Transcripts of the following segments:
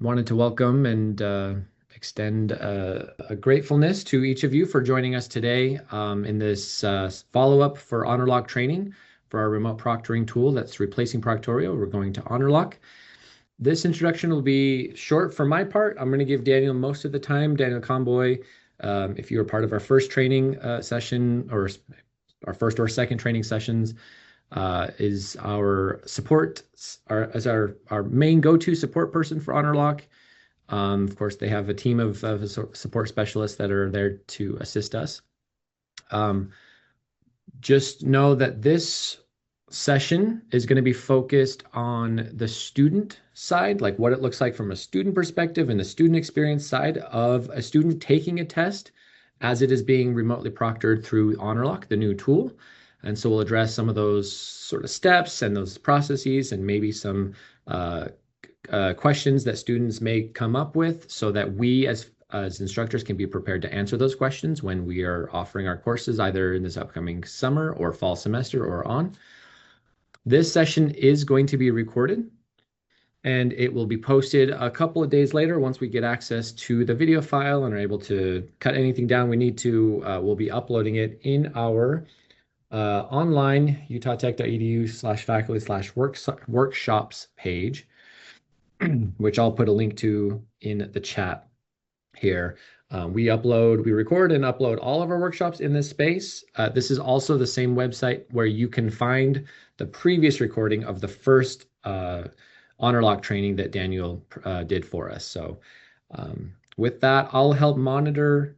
wanted to welcome and extend a gratefulness to each of you for joining us today in this follow-up for Honorlock training for our remote proctoring tool that's replacing Proctorio. We're going to Honorlock. This introduction will be short for my part. I'm going to give Daniel most of the time. Daniel Conboy, if you were part of our first training session or our first or second training sessions, is our support, our main go-to support person for Honorlock. Of course, they have a team of support specialists that are there to assist us. Um, just know that this session is going to be focused on the student side, like what it looks like from a student perspective and the student experience side of a student taking a test as it is being remotely proctored through Honorlock, the new tool. And so we'll address some of those sort of steps and those processes and maybe some uh, questions that students may come up with so that we as instructors can be prepared to answer those questions when we are offering our courses either in this upcoming summer or fall semester or on. This session is going to be recorded and it will be posted a couple of days later once we get access to the video file and are able to cut anything down we need to. We'll be uploading it in our online utahtech.edu/faculty/workshops page, which I'll put a link to in the chat here. We record and upload all of our workshops in this space. This is also the same website where you can find the previous recording of the first Honorlock training that Daniel did for us. So with that, I'll help monitor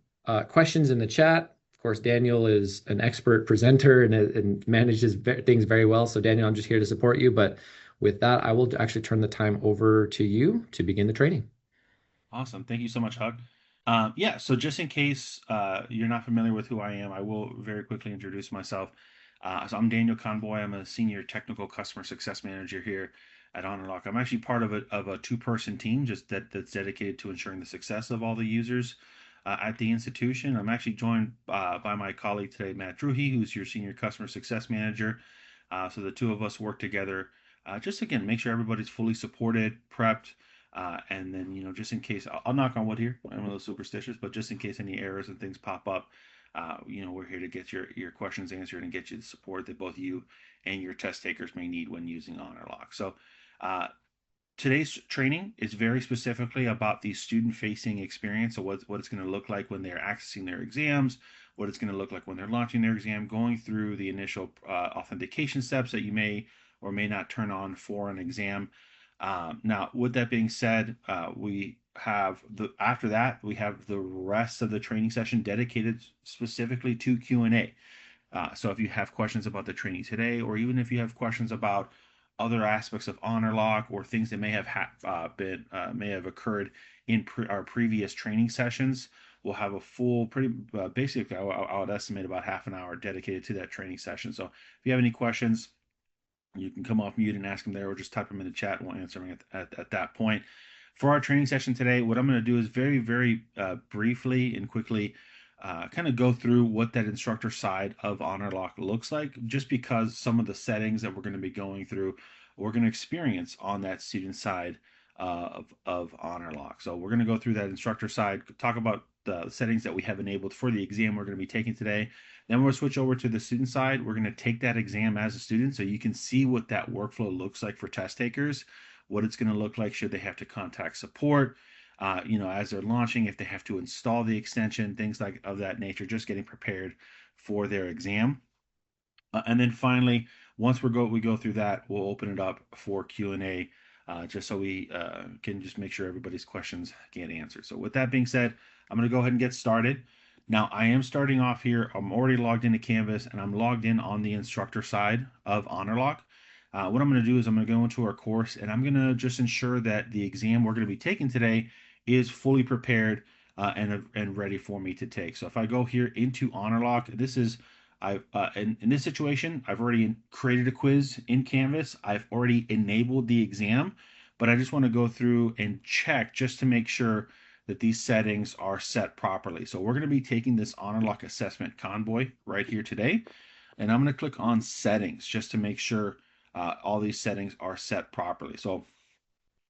questions in the chat. Of course, Daniel is an expert presenter and manages things very well. So Daniel, I'm just here to support you. But with that, I will actually turn the time over to you to begin the training. Awesome. Thank you so much, Hug. Yeah, so just in case you're not familiar with who I am, I will very quickly introduce myself. So I'm Daniel Conboy. I'm a senior technical customer success manager here at Honorlock. I'm actually part of a two-person team that's dedicated to ensuring the success of all the users at the institution. I'm actually joined by my colleague today, Matt Druhy, who's your senior customer success manager. So the two of us work together just again make sure everybody's fully supported, prepped, and then, just in case, I'll knock on wood here. I'm one of those superstitious, but just in case any errors and things pop up, we're here to get your questions answered and get you the support that both you and your test takers may need when using Honorlock. So, uh, today's training is very specifically about the student-facing experience. So, what it's going to look like when they're accessing their exams, what it's going to look like when they're launching their exam, going through the initial authentication steps that you may or may not turn on for an exam. Now, with that being said, we have after that we have the rest of the training session dedicated specifically to Q&A. So if you have questions about the training today, or even if you have questions about other aspects of Honorlock or things that may have occurred in our previous training sessions, we'll have a full, pretty basically, I would estimate about half an hour dedicated to that training session. So if you have any questions, you can come off mute and ask them there, or just type them in the chat and we'll answer them at that point. For our training session today, what I'm going to do is very, very briefly and quickly kind of go through what that instructor side of Honorlock looks like, just because some of the settings that we're going to be going through, we're going to experience on that student side of Honorlock. So we're going to go through that instructor side, talk about the settings that we have enabled for the exam we're going to be taking today. Then we'll switch over to the student side. We're going to take that exam as a student so you can see what that workflow looks like for test takers, what it's going to look like should they have to contact support, as they're launching, if they have to install the extension, things like of that nature, just getting prepared for their exam. And then finally, once we go through that, we'll open it up for Q&A, just so we can just make sure everybody's questions get answered. So with that being said, I'm going to go ahead and get started. Now, I am starting off here. I'm already logged into Canvas, and I'm logged in on the instructor side of Honorlock. What I'm going to do is I'm going to go into our course, and I'm going to just ensure that the exam we're going to be taking today is fully prepared and ready for me to take. So if I go here into Honorlock, in this situation, I've already created a quiz in Canvas. I've already enabled the exam, but I just want to go through and check just to make sure that these settings are set properly. So we're going to be taking this Honorlock assessment convoy right here today, and I'm going to click on settings just to make sure all these settings are set properly. So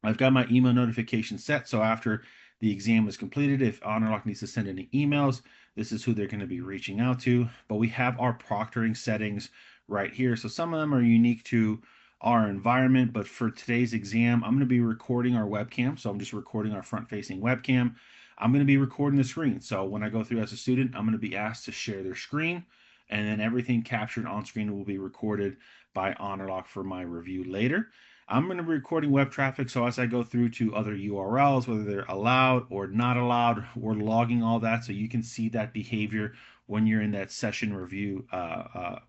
I've got my email notification set, so after the exam is completed, if Honorlock needs to send any emails, this is who they're going to be reaching out to. But we have our proctoring settings right here. So some of them are unique to our environment, but for today's exam, I'm going to be recording our webcam. So I'm just recording our front-facing webcam. I'm going to be recording the screen. So when I go through as a student, I'm going to be asked to share their screen, and then everything captured on screen will be recorded by Honorlock for my review later. I'm going to be recording web traffic, so as I go through to other URLs, whether they're allowed or not allowed, we're logging all that so you can see that behavior when you're in that session review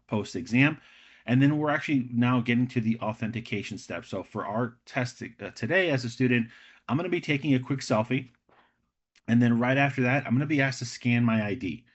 post exam. And then we're actually now getting to the authentication step. So for our test today as a student, I'm going to be taking a quick selfie. And then right after that, I'm going to be asked to scan my ID.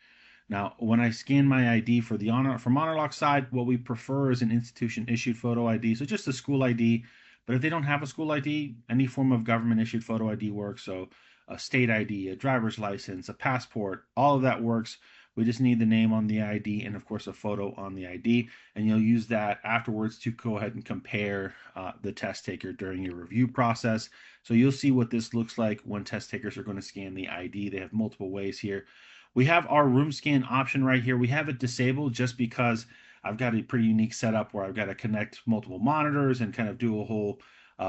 Now, when I scan my ID for the from Honorlock side, what we prefer is an institution issued photo ID, so just a school ID. But if they don't have a school ID, any form of government issued photo ID works. So a state ID, a driver's license, a passport, all of that works. We just need the name on the ID and, of course, a photo on the ID. And you'll use that afterwards to go ahead and compare the test taker during your review process. So you'll see what this looks like when test takers are going to scan the ID. They have multiple ways here. We have our room scan option right here. We have it disabled just because I've got a pretty unique setup where I've got to connect multiple monitors and kind of do a whole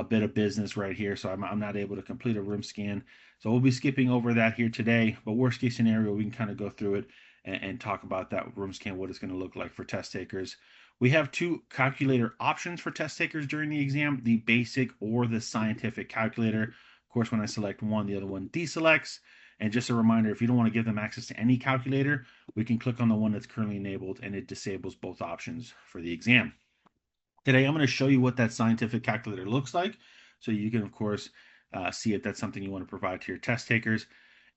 bit of business right here. So I'm not able to complete a room scan. So we'll be skipping over that here today. But worst case scenario, we can kind of go through it and talk about that room scan, what it's going to look like for test takers. We have two calculator options for test takers during the exam, the basic or the scientific calculator. Of course, when I select one, the other one deselects. And just a reminder, if you don't want to give them access to any calculator, we can click on the one that's currently enabled and it disables both options for the exam. Today, I'm going to show you what that scientific calculator looks like. So you can, of course, see if that's something you want to provide to your test takers.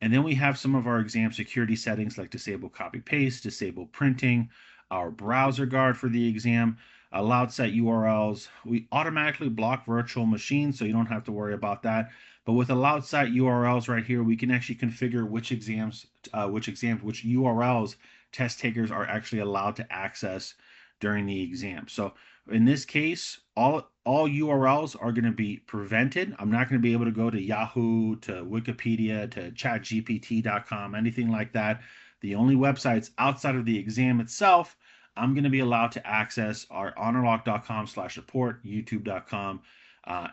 And then we have some of our exam security settings like disable copy paste, disable printing, our browser guard for the exam, allowed site URLs. We automatically block virtual machines, so you don't have to worry about that. But with allowed site URLs right here, we can actually configure which which URLs test takers are actually allowed to access during the exam. So in this case, all URLs are going to be prevented. I'm not going to be able to go to Yahoo, to Wikipedia, to ChatGPT.com, anything like that. The only websites outside of the exam itself, I'm going to be allowed to access are honorlock.com/support, youtube.com.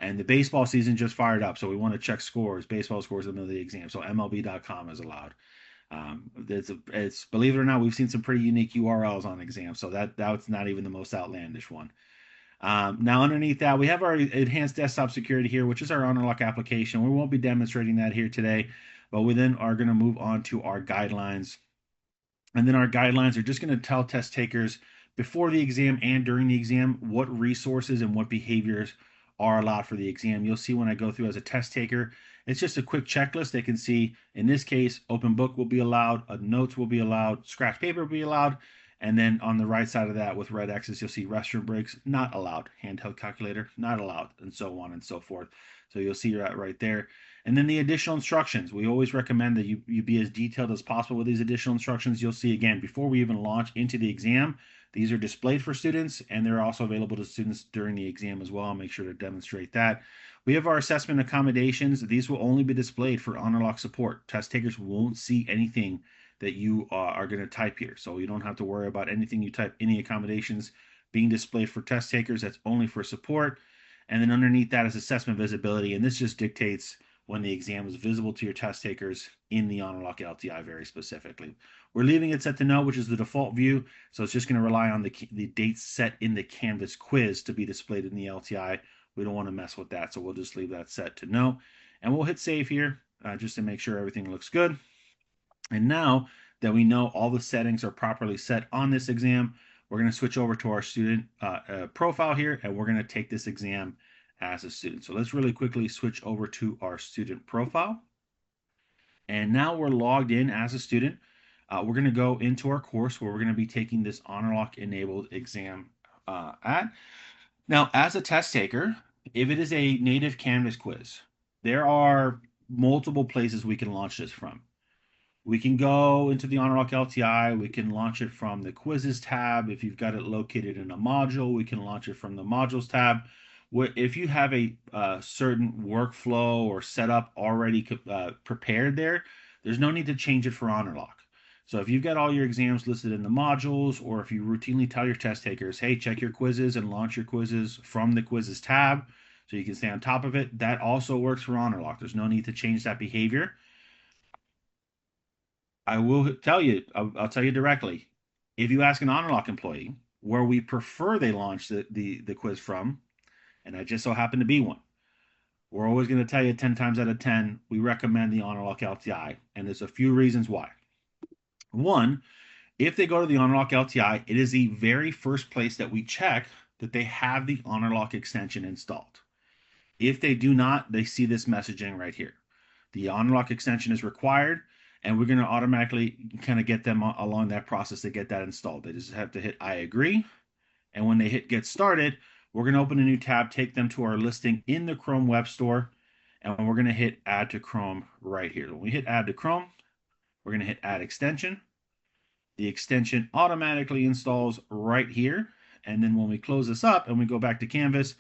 And the baseball season just fired up, so we want to check scores, baseball scores in the middle of the exam. So MLB.com is allowed. It's believe it or not, we've seen some pretty unique URLs on exams, so that's not even the most outlandish one. Now underneath that, we have our enhanced desktop security here, which is our Honorlock application. We won't be demonstrating that here today, but we then are going to move on to our guidelines. And then our guidelines are just going to tell test takers before the exam and during the exam what resources and what behaviors are allowed for the exam. You'll see when I go through as a test taker, it's just a quick checklist. They can see, in this case, open book will be allowed, notes will be allowed, scratch paper will be allowed, and then on the right side of that with red X's, you'll see restroom breaks, not allowed, handheld calculator, not allowed, and so on and so forth. So you'll see that right there. And then the additional instructions. We always recommend that you be as detailed as possible with these additional instructions. You'll see again, before we even launch into the exam, these are displayed for students and they're also available to students during the exam as well. I'll make sure to demonstrate that. We have our assessment accommodations. These will only be displayed for Honorlock support. Test takers won't see anything that you are going to type here. So you don't have to worry about anything you type, any accommodations being displayed for test takers. That's only for support. And then underneath that is assessment visibility. And this just dictates when the exam is visible to your test takers in the Honorlock LTI very specifically. We're leaving it set to no, which is the default view. So it's just going to rely on the dates set in the Canvas quiz to be displayed in the LTI. We don't want to mess with that. So we'll just leave that set to no. And we'll hit save here just to make sure everything looks good. And now that we know all the settings are properly set on this exam, we're going to switch over to our student profile here, and we're going to take this exam as a student. So let's really quickly switch over to our student profile. And now we're logged in as a student. We're going to go into our course where we're going to be taking this Honorlock enabled exam at. Now, as a test taker, if it is a native Canvas quiz, there are multiple places we can launch this from. We can go into the Honorlock LTI. We can launch it from the quizzes tab. If you've got it located in a module, we can launch it from the modules tab. If you have a certain workflow or setup already prepared there, there's no need to change it for Honorlock. So if you've got all your exams listed in the modules, or if you routinely tell your test takers, hey, check your quizzes and launch your quizzes from the quizzes tab so you can stay on top of it, that also works for Honorlock. There's no need to change that behavior. I will tell you, I'll tell you directly. If you ask an Honorlock employee where we prefer they launch the quiz from, and I just so happen to be one, we're always going to tell you 10 times out of 10, we recommend the Honorlock LTI. And there's a few reasons why. One, if they go to the Honorlock LTI, it is the very first place that we check that they have the Honorlock extension installed. If they do not, they see this messaging right here. The Honorlock extension is required, and we're going to automatically kind of get them along that process to get that installed. They just have to hit I agree. And when they hit get started, we're going to open a new tab, take them to our listing in the Chrome Web Store, and we're going to hit add to Chrome right here. When we hit add to Chrome, we're going to hit add extension. The extension automatically installs right here. And then when we close this up and we go back to Canvas,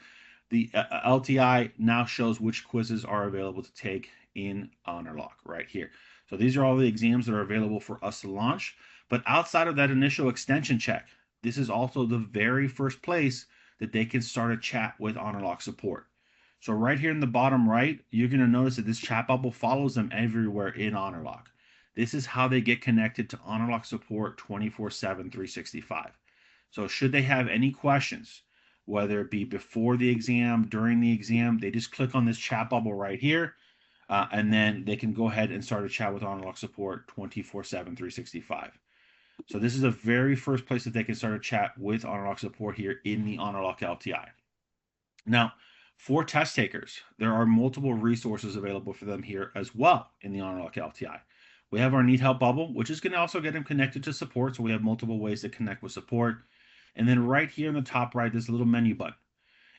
the LTI now shows which quizzes are available to take in Honorlock right here. So these are all the exams that are available for us to launch. But outside of that initial extension check, this is also the very first place that they can start a chat with Honorlock support. So right here in the bottom right, you're going to notice that this chat bubble follows them everywhere in Honorlock. This is how they get connected to Honorlock support 24/7, 365. So should they have any questions, whether it be before the exam, during the exam, they just click on this chat bubble right here, and then they can go ahead and start a chat with Honorlock support 24/7, 365. So this is the very first place that they can start a chat with Honorlock support here in the Honorlock LTI. Now, for test takers, there are multiple resources available for them here as well in the Honorlock LTI. We have our Need Help bubble, which is going to also get them connected to support. So we have multiple ways to connect with support. And then right here in the top right, there's a little menu button.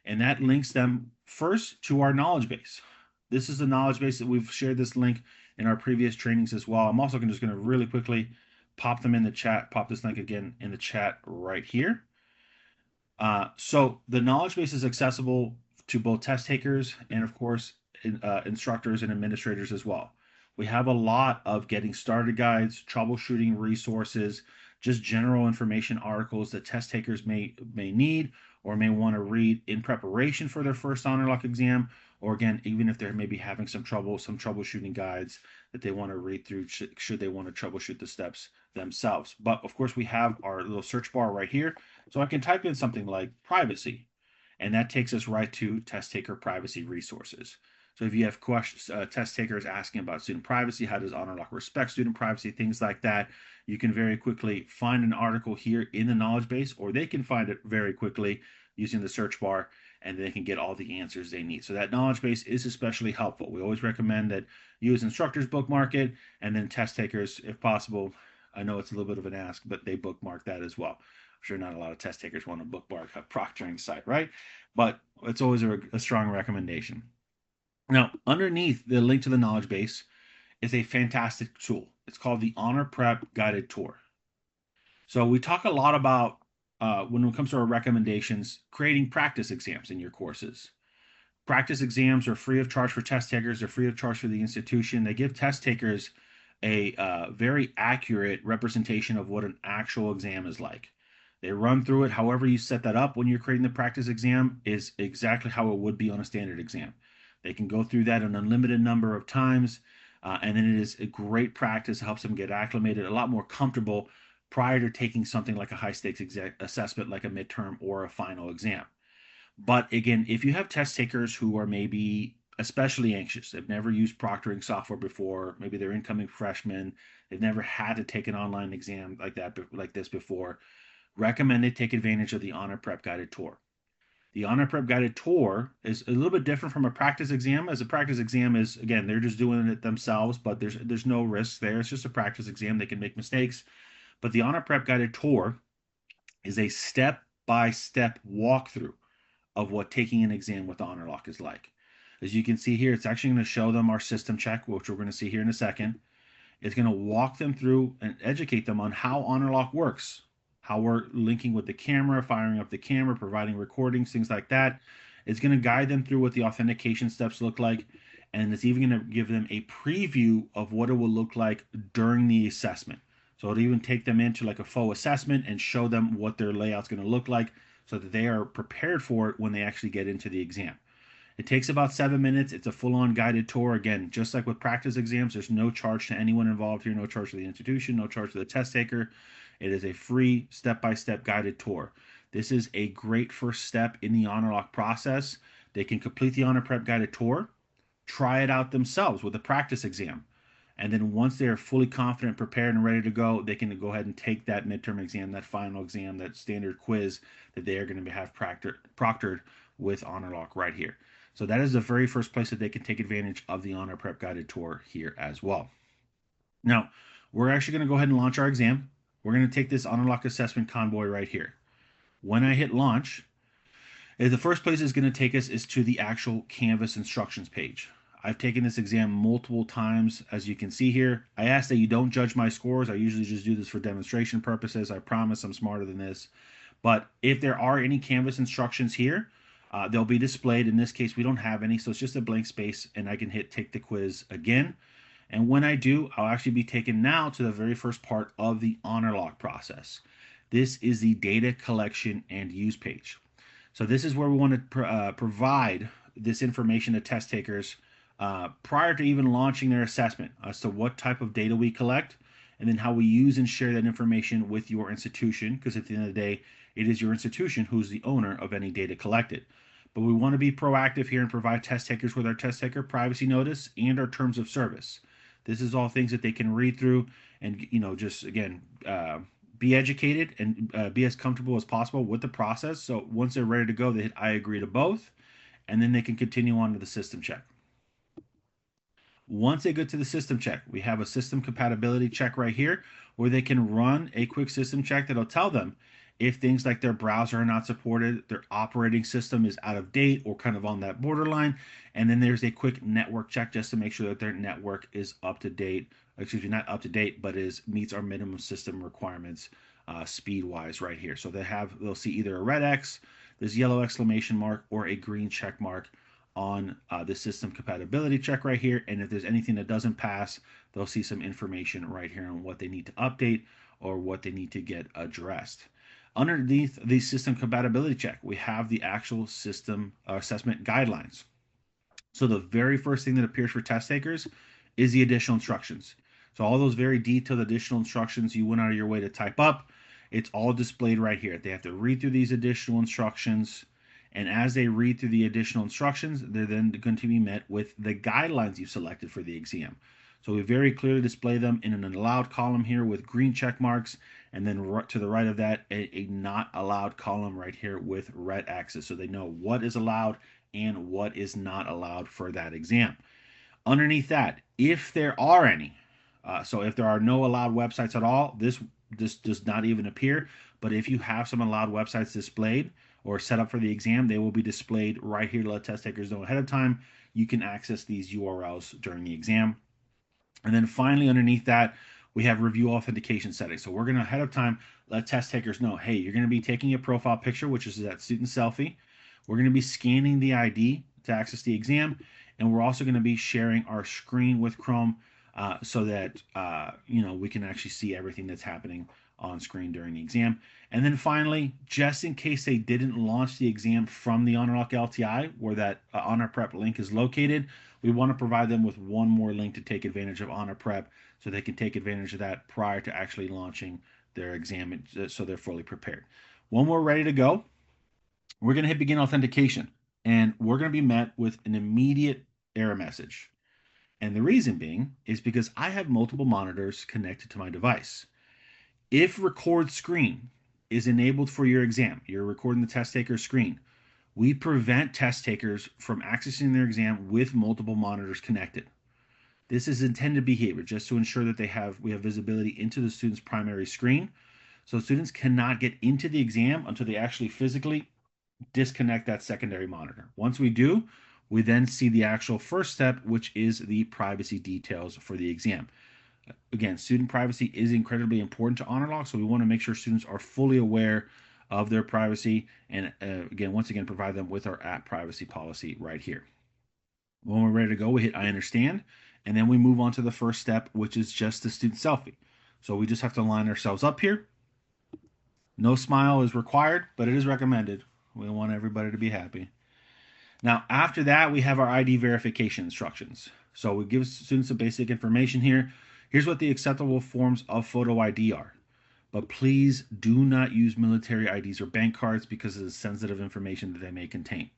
And that links them first to our knowledge base. This is the knowledge base that we've shared this link in our previous trainings as well. I'm also just going to really quickly pop them in the chat, pop this link again in the chat right here. So the knowledge base is accessible to both test takers and, of course, instructors and administrators as well. We have a lot of getting started guides, troubleshooting resources, just general information articles that test takers may need or may want to read in preparation for their first Honorlock exam, or again, even if they're maybe having some troubleshooting guides that they want to read through should they want to troubleshoot the steps themselves. But of course, we have our little search bar right here. So I can type in something like privacy, and that takes us right to test taker privacy resources. So if you have questions, test takers asking about student privacy, how does Honorlock respect student privacy, things like that, you can very quickly find an article here in the knowledge base, or they can find it very quickly using the search bar, and they can get all the answers they need. So that knowledge base is especially helpful. We always recommend that you as instructors bookmark it, and then test takers, if possible, I know it's a little bit of an ask, but they bookmark that as well. I'm sure not a lot of test takers want to bookmark a proctoring site, right? But it's always a strong recommendation. Now, underneath the link to the knowledge base is a fantastic tool. It's called the Honor Prep Guided Tour. So we talk a lot about, when it comes to our recommendations, creating practice exams in your courses. Practice exams are free of charge for test takers. They're free of charge for the institution. They give test takers a very accurate representation of what an actual exam is like. They run through it. However you set that up when you're creating the practice exam is exactly how it would be on a standard exam. They can go through that an unlimited number of times, and then it is a great practice. It helps them get acclimated, a lot more comfortable prior to taking something like a high stakes assessment like a midterm or a final exam. But again, if you have test takers who are maybe especially anxious, they've never used proctoring software before, maybe they're incoming freshmen, they've never had to take an online exam like this before, recommend they take advantage of the Honor Prep Guided Tour. The Honor Prep Guided Tour is a little bit different from a practice exam, as a practice exam is, again, they're just doing it themselves, but there's no risks there. It's just a practice exam. They can make mistakes. But the Honor Prep Guided Tour is a step-by-step walkthrough of what taking an exam with Honorlock is like. As you can see here, it's actually going to show them our system check, which we're going to see here in a second. It's going to walk them through and educate them on how Honorlock works, how we're linking with the camera, firing up the camera, providing recordings, things like that. It's going to guide them through what the authentication steps look like, and it's even going to give them a preview of what it will look like during the assessment. So it'll even take them into like a faux assessment and show them what their layout's going to look like so that they are prepared for it when they actually get into the exam. It takes about 7 minutes. It's a full-on guided tour. Again, just like with practice exams, there's no charge to anyone involved here, no charge to the institution, no charge to the test taker. It is a free step-by-step guided tour. This is a great first step in the Honorlock process. They can complete the Honor Prep guided tour, try it out themselves with a practice exam. And then once they are fully confident, prepared, and ready to go, they can go ahead and take that midterm exam, that final exam, that standard quiz that they are going to have proctored with Honorlock right here. So that is the very first place that they can take advantage of the Honor Prep guided tour here as well. Now, we're actually going to go ahead and launch our exam. We're going to take this Honorlock assessment convoy right here. When I hit launch, the first place it's going to take us is to the actual Canvas instructions page. I've taken this exam multiple times, as you can see here. I ask that you don't judge my scores. I usually just do this for demonstration purposes. I promise I'm smarter than this. But if there are any Canvas instructions here, they'll be displayed. In this case, we don't have any, so it's just a blank space, and I can hit take the quiz again. And when I do, I'll actually be taken now to the very first part of the Honorlock process. This is the data collection and use page. So this is where we want to provide this information to test takers prior to even launching their assessment as to what type of data we collect, and then how we use and share that information with your institution, because at the end of the day, it is your institution who's the owner of any data collected. But we want to be proactive here and provide test takers with our test taker privacy notice and our terms of service. This is all things that they can read through and, just again, be educated and be as comfortable as possible with the process. So once they're ready to go, they hit I agree to both, and then they can continue on to the system check. Once they get to the system check, we have a system compatibility check right here where they can run a quick system check that'll tell them if things like their browser are not supported, their operating system is out of date or kind of on that borderline. And then there's a quick network check just to make sure that their network is up to date. Excuse me, not up to date, but meets our minimum system requirements speed wise right here. So they'll see either a red X, this yellow exclamation mark, or a green check mark on the system compatibility check right here. And if there's anything that doesn't pass, they'll see some information right here on what they need to update or what they need to get addressed. Underneath the system compatibility check, we have the actual system assessment guidelines. So the very first thing that appears for test takers is the additional instructions. So all those very detailed additional instructions you went out of your way to type up, it's all displayed right here. They have to read through these additional instructions. And as they read through the additional instructions, they're then going to be met with the guidelines you've selected for the exam. So we very clearly display them in an allowed column here with green check marks, and then to the right of that, a not allowed column right here with red axis. So they know what is allowed and what is not allowed for that exam. Underneath that, if there are any, so if there are no allowed websites at all, this does not even appear. But if you have some allowed websites displayed or set up for the exam, they will be displayed right here to let test takers know ahead of time. You can access these URLs during the exam. And then finally, underneath that, we have review authentication settings. So we're going to ahead of time let test takers know, hey, you're going to be taking a profile picture, which is that student selfie. We're going to be scanning the ID to access the exam. And we're also going to be sharing our screen with Chrome so that, we can actually see everything that's happening on screen during the exam. And then finally, just in case they didn't launch the exam from the Honorlock LTI, where that Honor Prep link is located, we want to provide them with one more link to take advantage of Honor Prep so they can take advantage of that prior to actually launching their exam so they're fully prepared. When we're ready to go, we're going to hit begin authentication, and we're going to be met with an immediate error message. And the reason being is because I have multiple monitors connected to my device. If record screen is enabled for your exam, you're recording the test taker's screen, we prevent test takers from accessing their exam with multiple monitors connected. This is intended behavior just to ensure that we have visibility into the student's primary screen. So students cannot get into the exam until they actually physically disconnect that secondary monitor. Once we do, we then see the actual first step, which is the privacy details for the exam. Again, student privacy is incredibly important to Honorlock, so we want to make sure students are fully aware of their privacy. And again, once again, provide them with our app privacy policy right here. When we're ready to go, we hit I understand, and then we move on to the first step, which is just the student selfie. So we just have to line ourselves up here. No smile is required, but it is recommended. We want everybody to be happy. Now, after that, we have our ID verification instructions. So we give students some basic information here. Here's what the acceptable forms of photo ID are. But please do not use military IDs or bank cards because of the sensitive information that they may contain.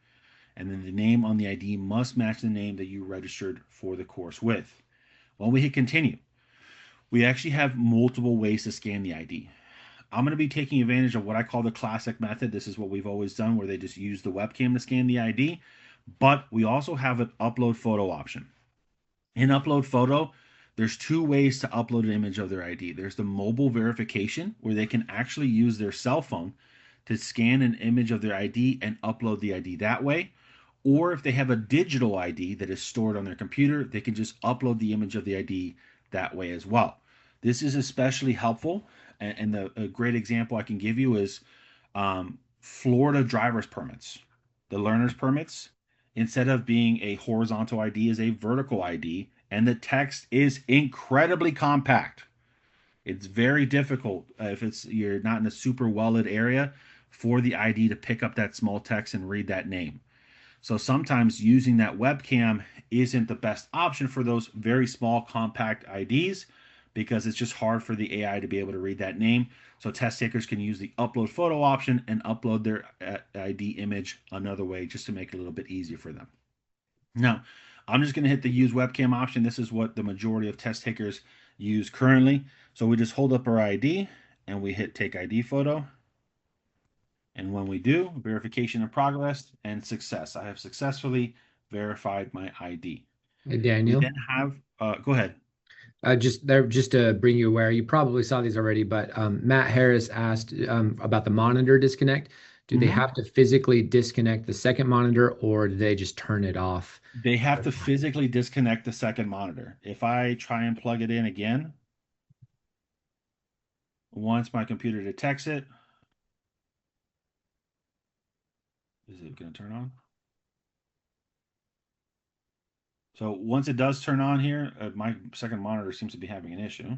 And then the name on the ID must match the name that you registered for the course with. When we hit continue, we actually have multiple ways to scan the ID. I'm going to be taking advantage of what I call the classic method. This is what we've always done, where they just use the webcam to scan the ID. But we also have an upload photo option. In upload photo, there's two ways to upload an image of their ID. There's the mobile verification, where they can actually use their cell phone to scan an image of their ID and upload the ID that way. Or if they have a digital ID that is stored on their computer, they can just upload the image of the ID that way as well. This is especially helpful. And a great example I can give you is Florida driver's permits. The learner's permits, instead of being a horizontal ID, is a vertical ID, and the text is incredibly compact. It's very difficult if you're not in a super well-lit area for the ID to pick up that small text and read that name. So sometimes using that webcam isn't the best option for those very small compact IDs because it's just hard for the AI to be able to read that name. So test takers can use the upload photo option and upload their ID image another way just to make it a little bit easier for them. Now, I'm just going to hit the use webcam option. This is what the majority of test takers use currently. So we just hold up our ID and we hit take ID photo. And when we do, verification in progress and success. I have successfully verified my ID. Hey, We Daniel. then have, go ahead. Just to bring you aware, you probably saw these already, but Matt Harris asked about the monitor disconnect. Do they Mhm. have to physically disconnect the second monitor, or do they just turn it off? They have to physically disconnect the second monitor. If I try and plug it in again, once my computer detects it, is it going to turn on? So once it does turn on here, my second monitor seems to be having an issue.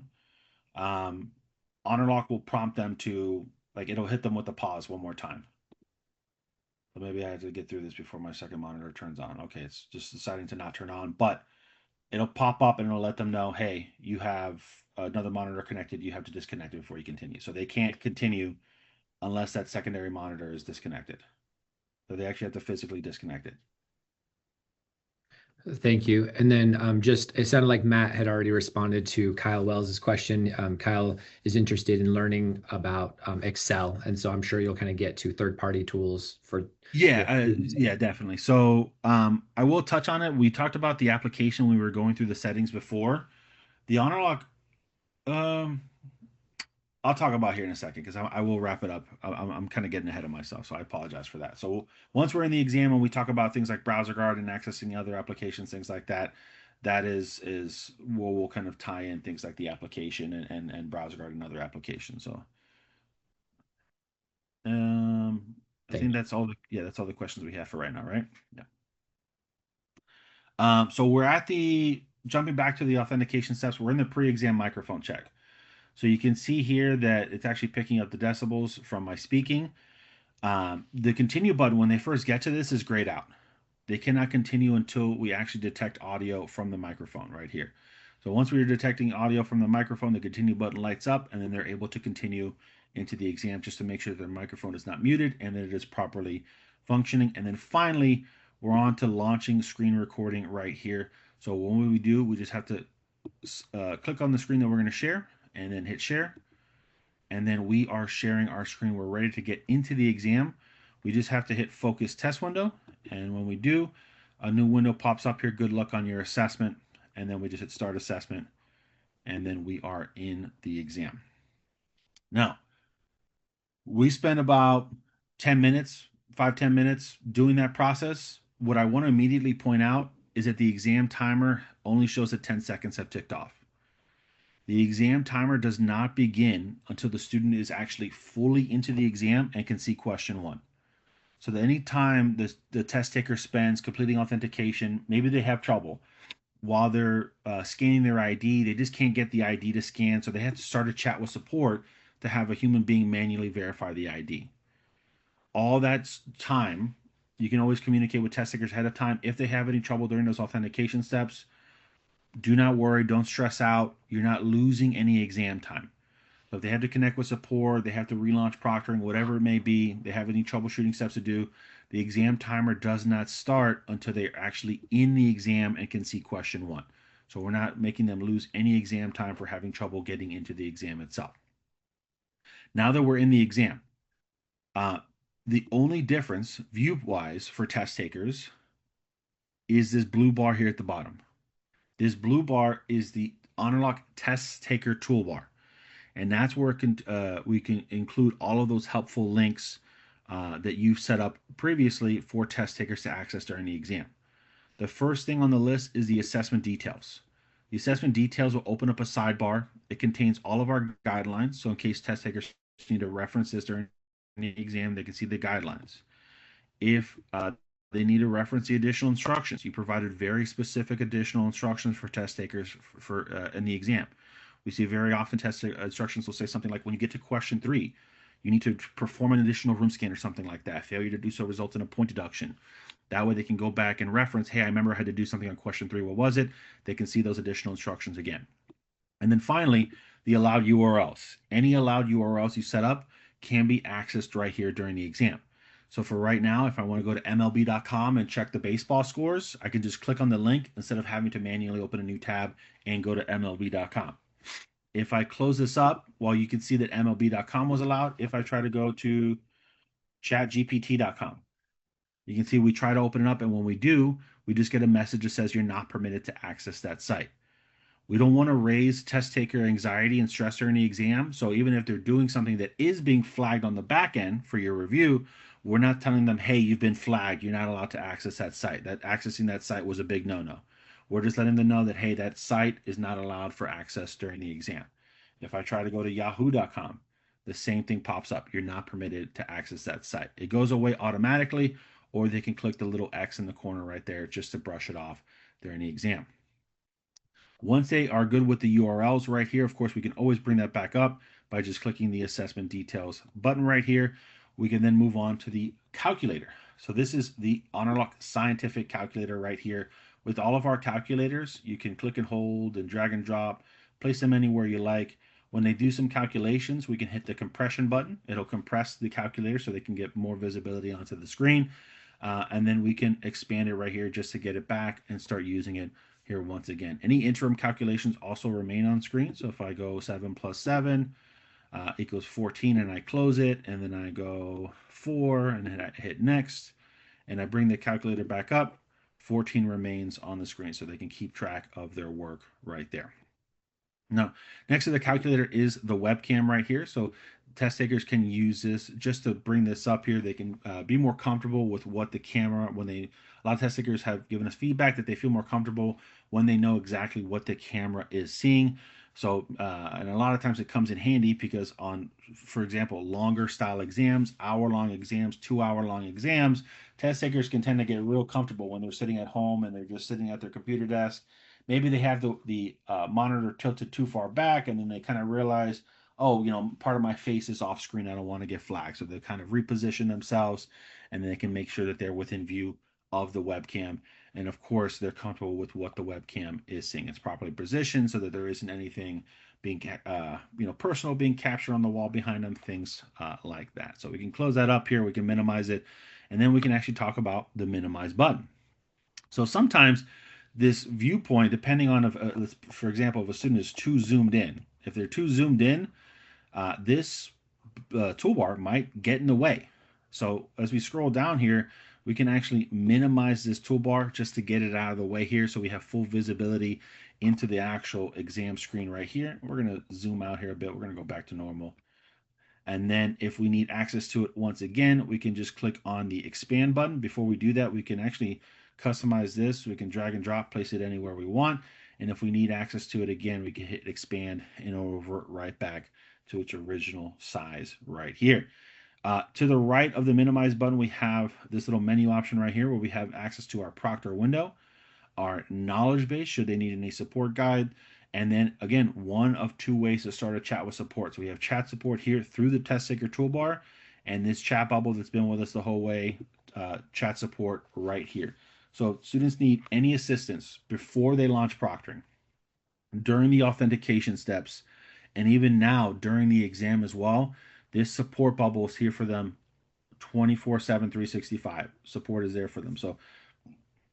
Um, Honorlock will prompt them to, like, it'll hit them with the pause one more time. So maybe I have to get through this before my second monitor turns on. Okay, it's just deciding to not turn on, but it'll pop up and it'll let them know, hey, you have another monitor connected. You have to disconnect it before you continue. So they can't continue unless that secondary monitor is disconnected. So they actually have to physically disconnect it. Thank you. And then just it sounded like Matt had already responded to Kyle Wells's question. Kyle is interested in learning about Excel, and so I'm sure you'll kind of get to third-party tools for Yeah, your students. yeah, definitely. So I will touch on it. We talked about the application when we were going through the settings before. The Honorlock, um, I'll talk about here in a second because I will wrap it up. I'm kind of getting ahead of myself, so I apologize for that. So once we're in the exam and we talk about things like browser guard and accessing other applications, things like that, that is where we'll kind of tie in things like the application and browser guard and other applications. So I think Thank you. that's all. That's all the questions we have for right now, right? Yeah. So we're at the jumping back to the authentication steps. We're in the pre-exam microphone check. So you can see here that it's actually picking up the decibels from my speaking. The continue button, when they first get to this, is grayed out. They cannot continue until we actually detect audio from the microphone right here. So once we are detecting audio from the microphone, the continue button lights up, and then they're able to continue into the exam just to make sure their microphone is not muted and that it is properly functioning. And then finally, we're on to launching screen recording right here. So when we do, we just have to click on the screen that we're going to share and then hit share, and then we are sharing our screen. We're ready to get into the exam. We just have to hit focus test window. And when we do, a new window pops up here. Good luck on your assessment. And then we just hit start assessment. And then we are in the exam. Now, we spent about 10 minutes, 5-10 minutes doing that process. What I want to immediately point out is that the exam timer only shows that 10 seconds have ticked off. The exam timer does not begin until the student is actually fully into the exam and can see question one. So that any time the test taker spends completing authentication, maybe they have trouble while they're scanning their ID, they just can't get the ID to scan, so they have to start a chat with support to have a human being manually verify the ID. All that time, you can always communicate with test takers ahead of time. If they have any trouble during those authentication steps, do not worry, don't stress out. You're not losing any exam time. So if they have to connect with support, they have to relaunch proctoring, whatever it may be, they have any troubleshooting steps to do, the exam timer does not start until they're actually in the exam and can see question one. So we're not making them lose any exam time for having trouble getting into the exam itself. Now that we're in the exam, uh, the only difference view-wise for test takers is this blue bar here at the bottom. This blue bar is the Honorlock test taker toolbar. And that's where we can include all of those helpful links that you've set up previously for test takers to access during the exam. The first thing on the list is the assessment details. The assessment details will open up a sidebar. It contains all of our guidelines, so in case test takers need to reference this during the exam, they can see the guidelines. If they need to reference the additional instructions, you provided very specific additional instructions for test takers for in the exam. We see very often test instructions will say something like, when you get to question three, you need to perform an additional room scan or something like that. Failure to do so results in a point deduction. That way they can go back and reference, hey, I remember I had to do something on question three. What was it? They can see those additional instructions again. And then finally, the allowed URLs. Any allowed URLs you set up can be accessed right here during the exam. So for right now, if I want to go to MLB.com and check the baseball scores, I can just click on the link instead of having to manually open a new tab and go to MLB.com. If I close this up, well, you can see that MLB.com was allowed. If I try to go to ChatGPT.com, you can see we try to open it up, and when we do, we just get a message that says you're not permitted to access that site. We don't want to raise test taker anxiety and stress during the exam. So even if they're doing something that is being flagged on the back end for your review, we're not telling them, hey, you've been flagged. You're not allowed to access that site. That accessing that site was a big no-no. We're just letting them know that, hey, that site is not allowed for access during the exam. If I try to go to yahoo.com, the same thing pops up. You're not permitted to access that site. It goes away automatically, or they can click the little X in the corner right there just to brush it off during the exam. Once they are good with the URLs right here, of course, we can always bring that back up by just clicking the assessment details button right here. We can then move on to the calculator. So this is the Honorlock scientific calculator right here. With all of our calculators, you can click and hold and drag and drop, place them anywhere you like. When they do some calculations, we can hit the compression button. It'll compress the calculator so they can get more visibility onto the screen. And then we can expand it right here just to get it back and start using it here once again. Any interim calculations also remain on screen. So if I go 7 plus 7 equals 14 and I close it, and then I go 4 and then I hit next, and I bring the calculator back up, 14 remains on the screen so they can keep track of their work right there. Now, next to the calculator is the webcam right here. So test takers can use this just to bring this up here. They can be more comfortable with what the camera, a lot of test takers have given us feedback that they feel more comfortable when they know exactly what the camera is seeing. So, and a lot of times it comes in handy because for example, longer style exams, hour-long exams, 2-hour-long exams, test takers can tend to get real comfortable when they're sitting at home and they're just sitting at their computer desk. Maybe they have the monitor tilted too far back, and then they kind of realize, oh, part of my face is off screen. I don't want to get flagged. So they kind of reposition themselves, and then they can make sure that they're within view of the webcam. And of course, they're comfortable with what the webcam is seeing. It's properly positioned so that there isn't anything being, personal being captured on the wall behind them, things like that. So we can close that up here. We can minimize it, and then we can actually talk about the minimize button. So sometimes this viewpoint, depending on if, for example, if a student is too zoomed in, if they're too zoomed in, this toolbar might get in the way. So as we scroll down here, we can actually minimize this toolbar just to get it out of the way here so we have full visibility into the actual exam screen right here. We're going to zoom out here a bit. We're going to go back to normal. And then if we need access to it once again, we can just click on the expand button. Before we do that, we can actually customize this. We can drag and drop, place it anywhere we want. And if we need access to it again, we can hit expand and it'll revert right back to its original size right here. To the right of the minimize button, we have this little menu option right here where we have access to our Proctor window, our knowledge base, should they need any support guide, and then again, one of two ways to start a chat with support. So we have chat support here through the test taker toolbar, and this chat bubble that's been with us the whole way, chat support right here. So students need any assistance before they launch proctoring, during the authentication steps, and even now during the exam as well. This support bubble is here for them 24/7, 365. Support is there for them. So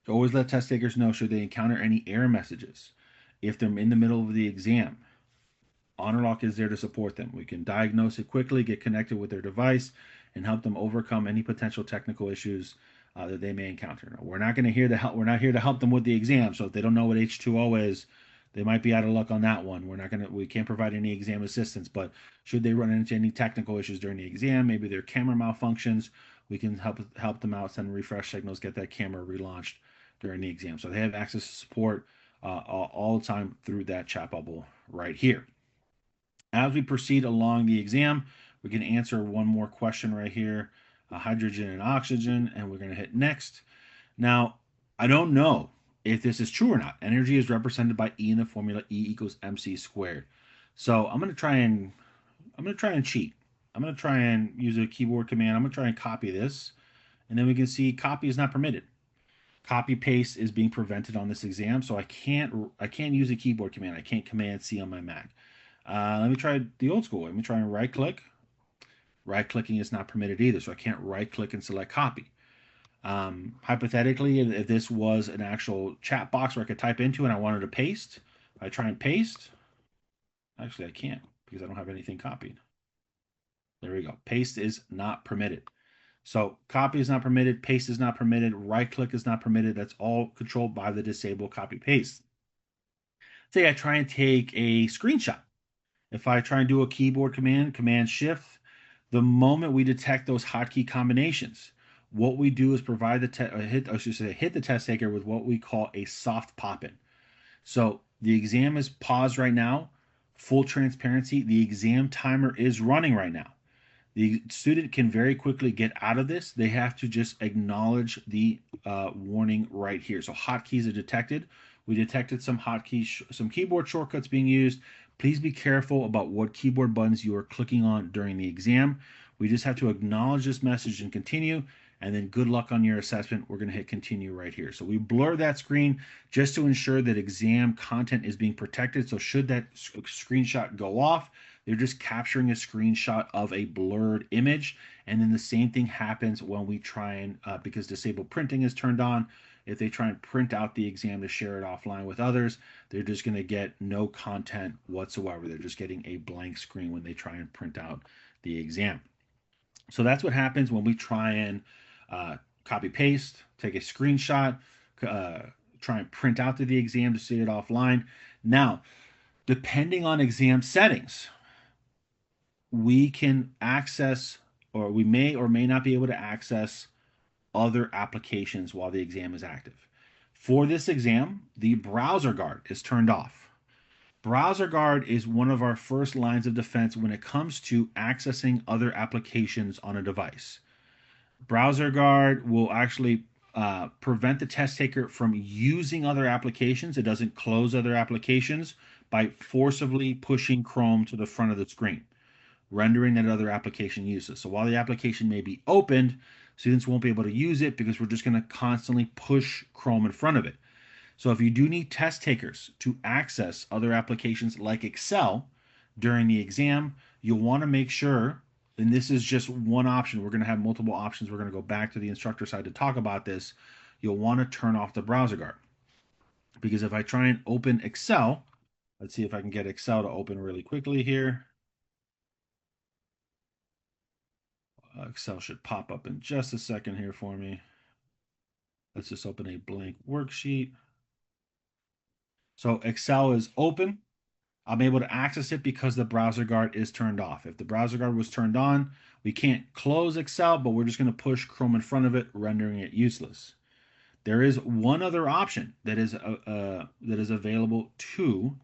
always let test takers know should they encounter any error messages. If they're in the middle of the exam, Honorlock is there to support them. We can diagnose it quickly, get connected with their device, and help them overcome any potential technical issues that they may encounter. We're not going to here to help. We're not here to help them with the exam. So if they don't know what H2O is, they might be out of luck on that one. We're not going to. We can't provide any exam assistance. But should they run into any technical issues during the exam, maybe their camera malfunctions, we can help them out, send refresh signals, get that camera relaunched during the exam. So they have access to support all the time through that chat bubble right here. As we proceed along the exam, we can answer one more question right here, hydrogen and oxygen, and we're going to hit next. Now, I don't know if this is true or not. Energy is represented by E in the formula E equals mc squared. So I'm going to try and cheat. I'm going to try and use a keyboard command. I'm going to try and copy this, and then we can see copy is not permitted. Copy paste is being prevented on this exam, so I can't use a keyboard command. I can't Command C on my Mac. Let me try the old school way. Let me try and right click. Right clicking is not permitted either, so I can't right click and select copy. Hypothetically, if this was an actual chat box where I could type into and I wanted to paste, if I try and paste, actually I can't because I don't have anything copied. There we go. Paste is not permitted. So copy is not permitted, paste is not permitted, right click is not permitted. That's all controlled by the disable copy paste. Say I try and take a screenshot. If I try and do a keyboard command, Command Shift, the moment we detect those hotkey combinations, what we do is provide hit the test taker with what we call a soft pop-in. So the exam is paused right now. Full transparency, the exam timer is running right now. The student can very quickly get out of this. They have to just acknowledge the warning right here. So hotkeys are detected. We detected some hotkeys, some keyboard shortcuts being used. Please be careful about what keyboard buttons you are clicking on during the exam. We just have to acknowledge this message and continue, and then good luck on your assessment. We're going to hit continue right here. So we blur that screen just to ensure that exam content is being protected. So should that screenshot go off, they're just capturing a screenshot of a blurred image. And then the same thing happens when we try and, because disable printing is turned on, if they try and print out the exam to share it offline with others, they're just going to get no content whatsoever. They're just getting a blank screen when they try and print out the exam. So that's what happens when we try and copy paste, take a screenshot, try and print out the exam to see it offline. Now, depending on exam settings, we can access, or we may or may not be able to access other applications while the exam is active. For this exam, the browser guard is turned off. Browser guard is one of our first lines of defense when it comes to accessing other applications on a device. Browser guard will actually prevent the test taker from using other applications. It doesn't close other applications by forcibly pushing Chrome to the front of the screen, rendering that other application useless. So while the application may be opened, students won't be able to use it because we're just going to constantly push Chrome in front of it. So if you do need test takers to access other applications like Excel during the exam, you'll want to make sure, and this is just one option, we're going to have multiple options. We're going to go back to the instructor side to talk about this. You'll want to turn off the browser guard. Because if I try and open Excel, let's see if I can get Excel to open really quickly here. Excel should pop up in just a second here for me. Let's just open a blank worksheet. So Excel is open. I'm able to access it because the browser guard is turned off. If the browser guard was turned on, we can't close Excel, but we're just going to push Chrome in front of it, rendering it useless. There is one other option that is available to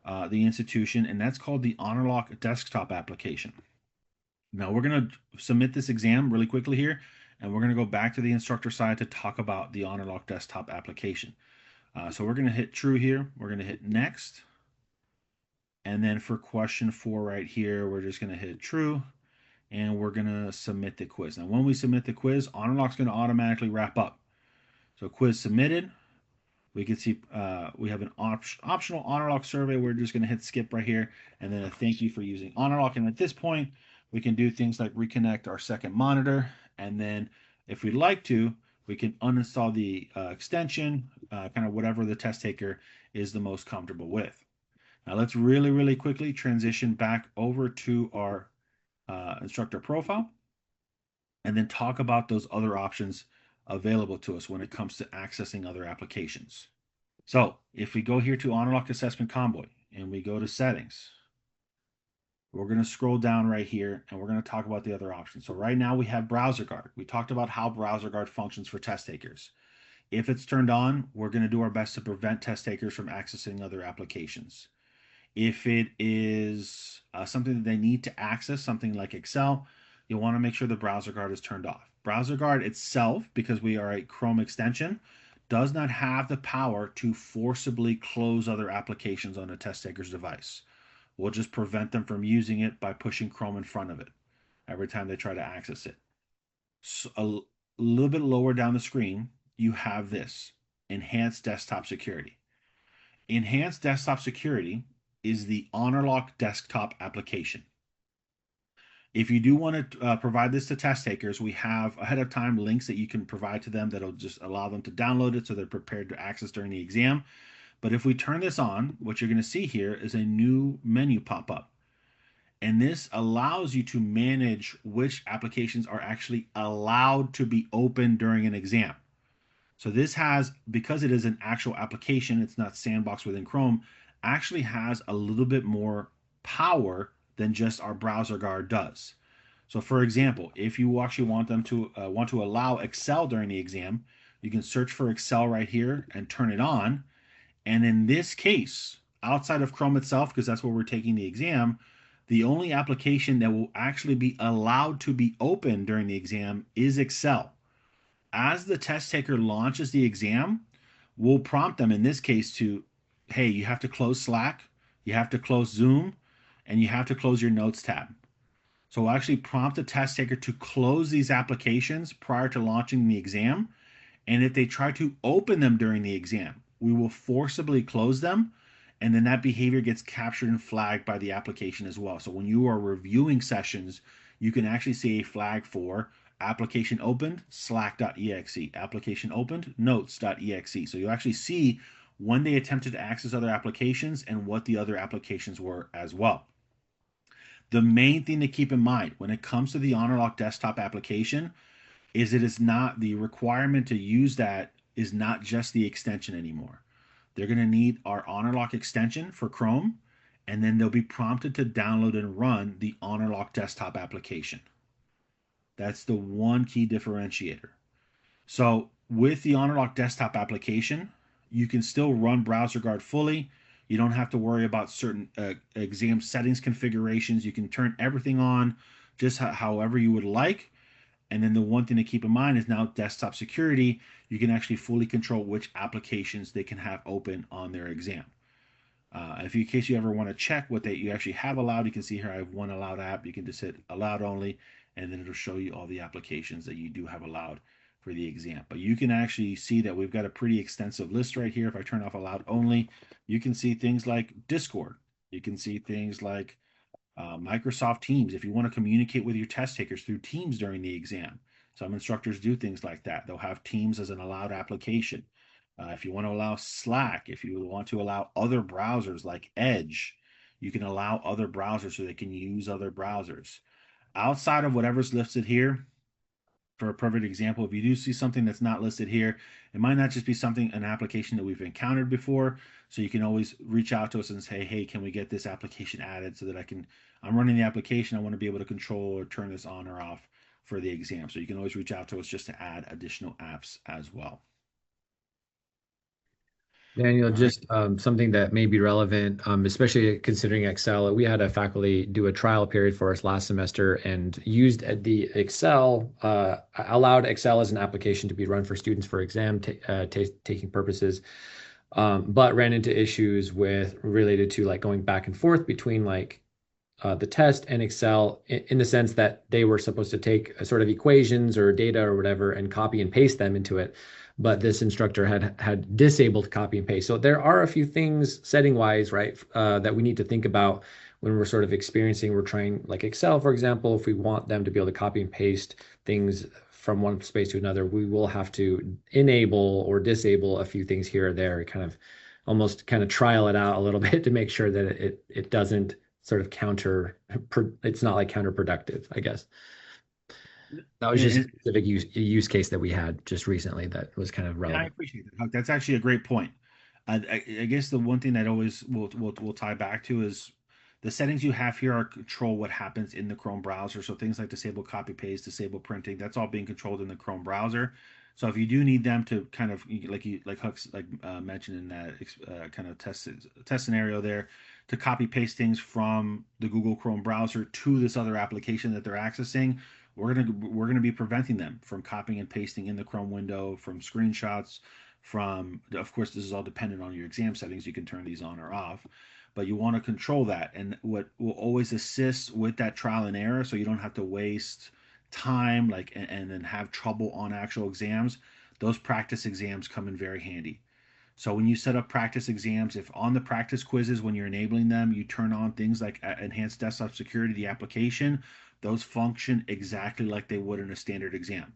the institution, and that's called the Honorlock desktop application. Now we're going to submit this exam really quickly here, and we're going to go back to the instructor side to talk about the Honorlock desktop application. So we're going to hit true here. We're going to hit next. And then for question 4 right here, we're just going to hit true, and we're going to submit the quiz. Now when we submit the quiz, Honorlock's going to automatically wrap up. So quiz submitted. We can see we have an optional Honorlock survey. We're just going to hit skip right here, and then a thank you for using Honorlock. And at this point, we can do things like reconnect our second monitor, and then if we'd like to, we can uninstall the extension, kind of whatever the test taker is the most comfortable with. Now let's really, really quickly transition back over to our instructor profile, and then talk about those other options available to us when it comes to accessing other applications. So if we go here to Honorlock Assessment Convoy and we go to settings, we're going to scroll down right here and we're going to talk about the other options. So right now we have Browser Guard. We talked about how Browser Guard functions for test takers. If it's turned on, we're going to do our best to prevent test takers from accessing other applications. If it is something that they need to access, something like Excel, you'll want to make sure the Browser Guard is turned off. Browser Guard itself, because we are a Chrome extension, does not have the power to forcibly close other applications on a test taker's device. We'll just prevent them from using it by pushing Chrome in front of it every time they try to access it. So a little bit lower down the screen, you have this, Enhanced Desktop Security. Enhanced Desktop Security is the Honorlock desktop application. If you do want to provide this to test takers, we have ahead of time links that you can provide to them that'll just allow them to download it so they're prepared to access during the exam. But if we turn this on, what you're going to see here is a new menu pop up. And this allows you to manage which applications are actually allowed to be open during an exam. So this has, because it is an actual application, it's not sandbox within Chrome, actually has a little bit more power than just our Browser Guard does. So for example, if you actually want them to want to allow Excel during the exam, you can search for Excel right here and turn it on. And in this case, outside of Chrome itself, because that's where we're taking the exam, the only application that will actually be allowed to be open during the exam is Excel. As the test taker launches the exam, we'll prompt them in this case to, hey, you have to close Slack, you have to close Zoom, and you have to close your Notes tab. So we'll actually prompt the test taker to close these applications prior to launching the exam. And if they try to open them during the exam, we will forcibly close them. And then that behavior gets captured and flagged by the application as well. So when you are reviewing sessions, you can actually see a flag for application opened, slack.exe, application opened, notes.exe. So you actually see when they attempted to access other applications and what the other applications were as well. The main thing to keep in mind when it comes to the Honorlock desktop application is it is not the requirement to use that is not just the extension anymore. They're going to need our Honorlock extension for Chrome, and then they'll be prompted to download and run the Honorlock desktop application. That's the one key differentiator. So with the Honorlock desktop application, you can still run Browser Guard fully. You don't have to worry about certain exam settings configurations. You can turn everything on just however you would like. And then the one thing to keep in mind is now desktop security. You can actually fully control which applications they can have open on their exam. If in case you ever want to check what you actually have allowed, you can see here I have one allowed app. You can just hit allowed only, and then it'll show you all the applications that you do have allowed for the exam. But you can actually see that we've got a pretty extensive list right here. If I turn off allowed only, you can see things like Discord. You can see things like Microsoft Teams, if you want to communicate with your test takers through Teams during the exam. Some instructors do things like that. They'll have Teams as an allowed application. If you want to allow Slack, if you want to allow other browsers like Edge, you can allow other browsers so they can use other browsers. Outside of whatever's listed here, for a perfect example, if you do see something that's not listed here, it might not just be an application that we've encountered before. So you can always reach out to us and say, hey, can we get this application added so that I'm running the application. I want to be able to control or turn this on or off for the exam. So you can always reach out to us just to add additional apps as well. Daniel, All right. just something that may be relevant, especially considering Excel. We had a faculty do a trial period for us last semester and used the Excel, allowed Excel as an application to be run for students for exam taking purposes, but ran into issues with related to like going back and forth between like the test and Excel in the sense that they were supposed to take a sort of equations or data or whatever and copy and paste them into it. But this instructor had disabled copy and paste. So there are a few things setting wise, right, that we need to think about when we're sort of experiencing, we're trying like Excel, for example, if we want them to be able to copy and paste things from one space to another, we will have to enable or disable a few things here or there, kind of almost kind of trial it out a little bit to make sure that it doesn't sort of it's not like counterproductive, I guess. That was just a And, specific use case that we had just recently that was kind of and I relevant. appreciate that, Huck. That's actually a great point. I guess the one thing that always will tie back to is the settings you have here are control what happens in the Chrome browser. So things like disable copy paste, disable printing, that's all being controlled in the Chrome browser. So if you do need them to kind of like Huck's like mentioned in that kind of test scenario there, to copy paste things from the Google Chrome browser to this other application that they're accessing, we're gonna be preventing them from copying and pasting in the Chrome window, from screenshots, from, of course, this is all dependent on your exam settings. You can turn these on or off, but you want to control that. And what will always assist with that trial and error, so you don't have to waste time like and then have trouble on actual exams, those practice exams come in very handy. So when you set up practice exams, if on the practice quizzes, when you're enabling them, you turn on things like enhanced desktop security, the application, those function exactly like they would in a standard exam.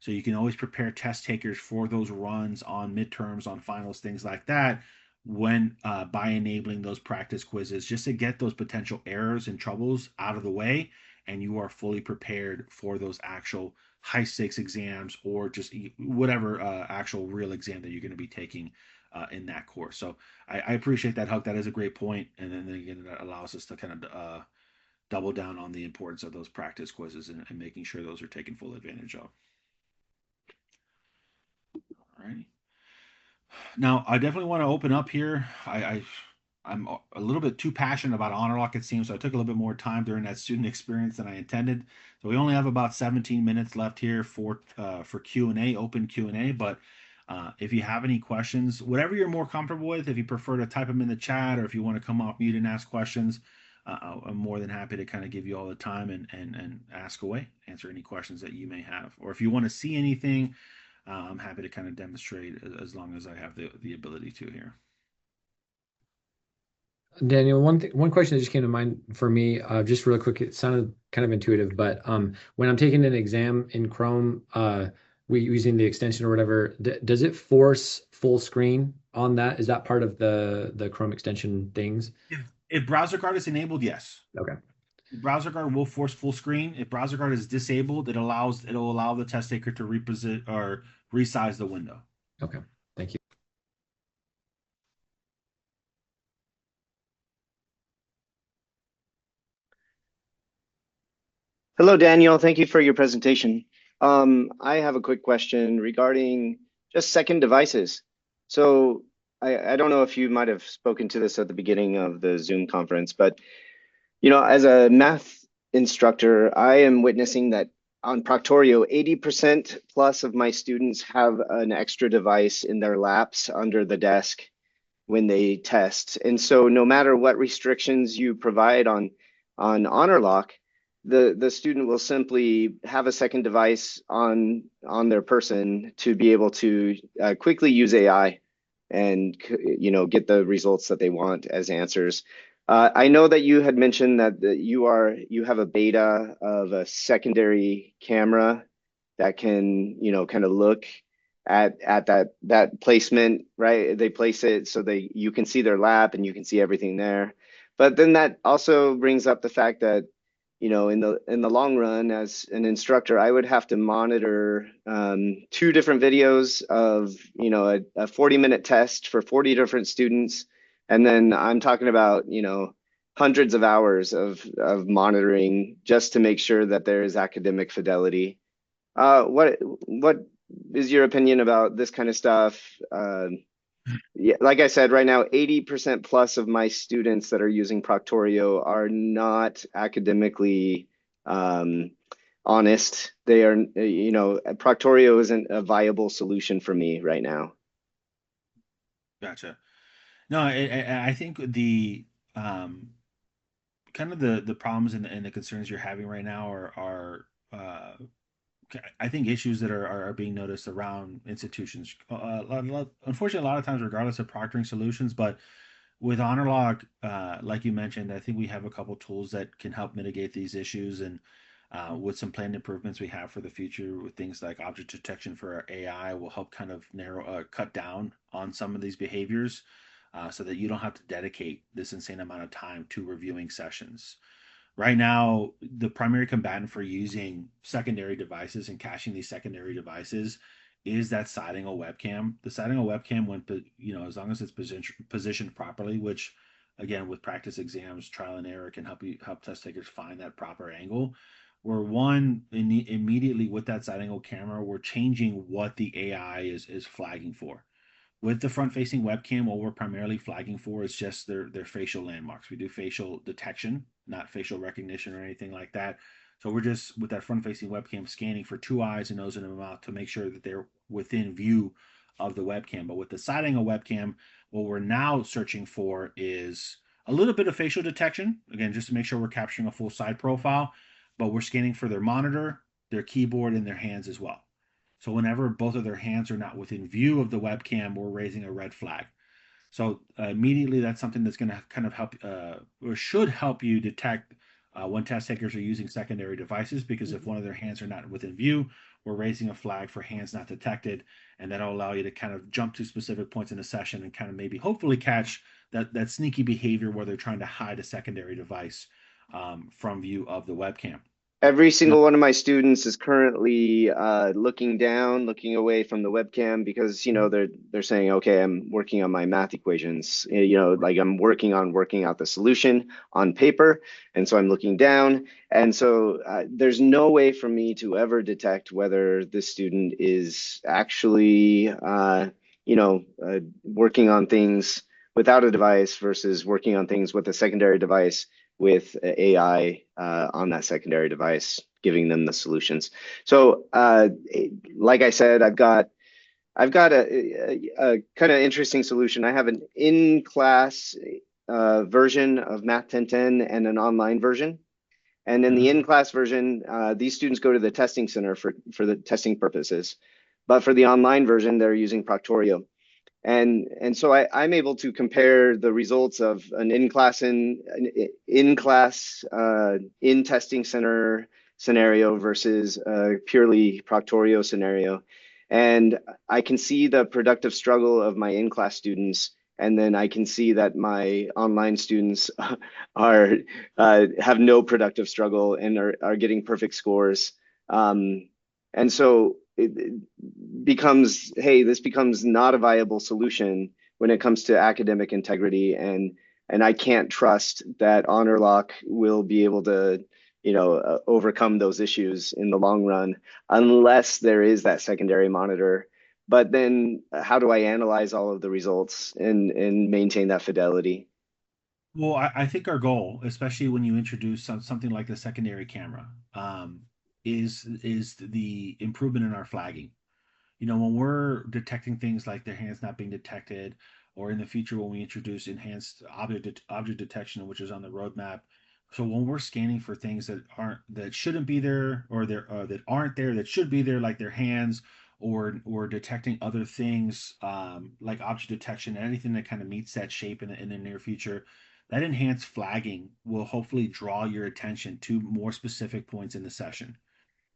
So you can always prepare test takers for those runs on midterms, on finals, things like that, when by enabling those practice quizzes, just to get those potential errors and troubles out of the way, and you are fully prepared for those actual high stakes exams or just whatever actual real exam that you're going to be taking in that course. So I appreciate that, Huck. That is a great point. And then again, that allows us to kind of double down on the importance of those practice quizzes and making sure those are taken full advantage of. All right. Now, I definitely want to open up here. I'm a little bit too passionate about Honorlock, it seems, so I took a little bit more time during that student experience than I intended. So we only have about 17 minutes left here for Q&A, open Q&A. But if you have any questions, whatever you're more comfortable with, if you prefer to type them in the chat or if you want to come off mute and ask questions, I'm more than happy to kind of give you all the time and ask away, answer any questions that you may have. Or if you want to see anything, I'm happy to kind of demonstrate as long as I have the ability to here. Daniel, one question that just came to mind for me, just real quick, it sounded kind of intuitive, but when I'm taking an exam in Chrome, we using the extension or whatever, does it force full screen on that? Is that part of the Chrome extension things? If browser guard is enabled, yes. Okay. Browser guard will force full screen. If browser guard is disabled, it'll allow the test taker to reposition or resize the window. Okay. Thank you. Hello, Daniel. Thank you for your presentation. I have a quick question regarding just second devices. So I don't know if you might have spoken to this at the beginning of the Zoom conference, but as a math instructor, I am witnessing that on Proctorio, 80% plus of my students have an extra device in their laps under the desk when they test. And so no matter what restrictions you provide on Honorlock, the student will simply have a second device on their person to be able to quickly use AI and get the results that they want as answers. I know that you had mentioned that you have a beta of a secondary camera that can kind of look at that placement, right? They place it so you can see their lap and you can see everything there. But then that also brings up the fact that in the long run, as an instructor, I would have to monitor 2 different videos of a 40-minute test for 40 different students, and then I'm talking about hundreds of hours of monitoring just to make sure that there is academic fidelity. What is your opinion about this kind of stuff? Yeah, like I said, right now, 80% plus of my students that are using Proctorio are not academically um, honest. They are, Proctorio isn't a viable solution for me right now. Gotcha. No, I think the um, kind of the problems and the concerns you're having right now are I think issues that are being noticed around institutions. Unfortunately, a lot of times, regardless of proctoring solutions, but with Honorlock, like you mentioned, I think we have a couple tools that can help mitigate these issues, and with some planned improvements we have for the future, with things like object detection for our AI, will help kind of cut down on some of these behaviors, so that you don't have to dedicate this insane amount of time to reviewing sessions. Right now, the primary combatant for using secondary devices and caching these secondary devices is that siding a webcam. The siding a webcam, when as long as it's positioned properly, which again with practice exams, trial and error can help test takers find that proper angle. We're immediately with that side angle camera, we're changing what the AI is flagging for. With the front-facing webcam, what we're primarily flagging for is just their facial landmarks. We do facial detection, not facial recognition or anything like that. So we're just with that front-facing webcam scanning for two eyes, a nose, and a mouth to make sure that they're within view of the webcam. But with the side angle webcam, what we're now searching for is a little bit of facial detection, again, just to make sure we're capturing a full side profile. But we're scanning for their monitor, their keyboard, and their hands as well. So whenever both of their hands are not within view of the webcam, we're raising a red flag. So immediately, that's something that's going to kind of help, or should help you detect when test takers are using secondary devices, because if one of their hands are not within view, we're raising a flag for hands not detected, and that'll allow you to kind of jump to specific points in the session and kind of maybe hopefully catch that sneaky behavior where they're trying to hide a secondary device from view of the webcam. Every Now, single one of my students is currently looking down, looking away from the webcam because they're saying, okay, I'm working on my math equations. Like I'm working out the solution on paper, and so I'm looking down, and so there's no way for me to ever detect whether this student is actually working on things without a device versus working on things with a secondary device with AI on that secondary device, giving them the solutions. So, like I said, I've got a kind of interesting solution. I have an in-class version of Math 1010 and an online version. And in the uh, in-class version, these students go to the testing center for the testing purposes. But for the online version, they're using Proctorio. And so I'm able to compare the results of an in-class in testing center scenario versus a purely Proctorio scenario. And I can see the productive struggle of my in-class students, and then I can see that my online students are have no productive struggle and are getting perfect scores. And so it becomes, hey, this becomes not a viable solution when it comes to academic integrity, and I can't trust that Honorlock will be able to, overcome those issues in the long run unless there is that secondary monitor. But then, how do I analyze all of the results and maintain that fidelity? well, I think our goal, especially when you introduce something like the secondary camera, is the improvement in our flagging. When we're detecting things like their hands not being detected, or in the future when we introduce enhanced object detection, which is on the roadmap. So when we're scanning for things that shouldn't be there, or that aren't there that should be there, like their hands, or detecting other things, like object detection, anything that kind of meets that shape in the near future, that enhanced flagging will hopefully draw your attention to more specific points in the session.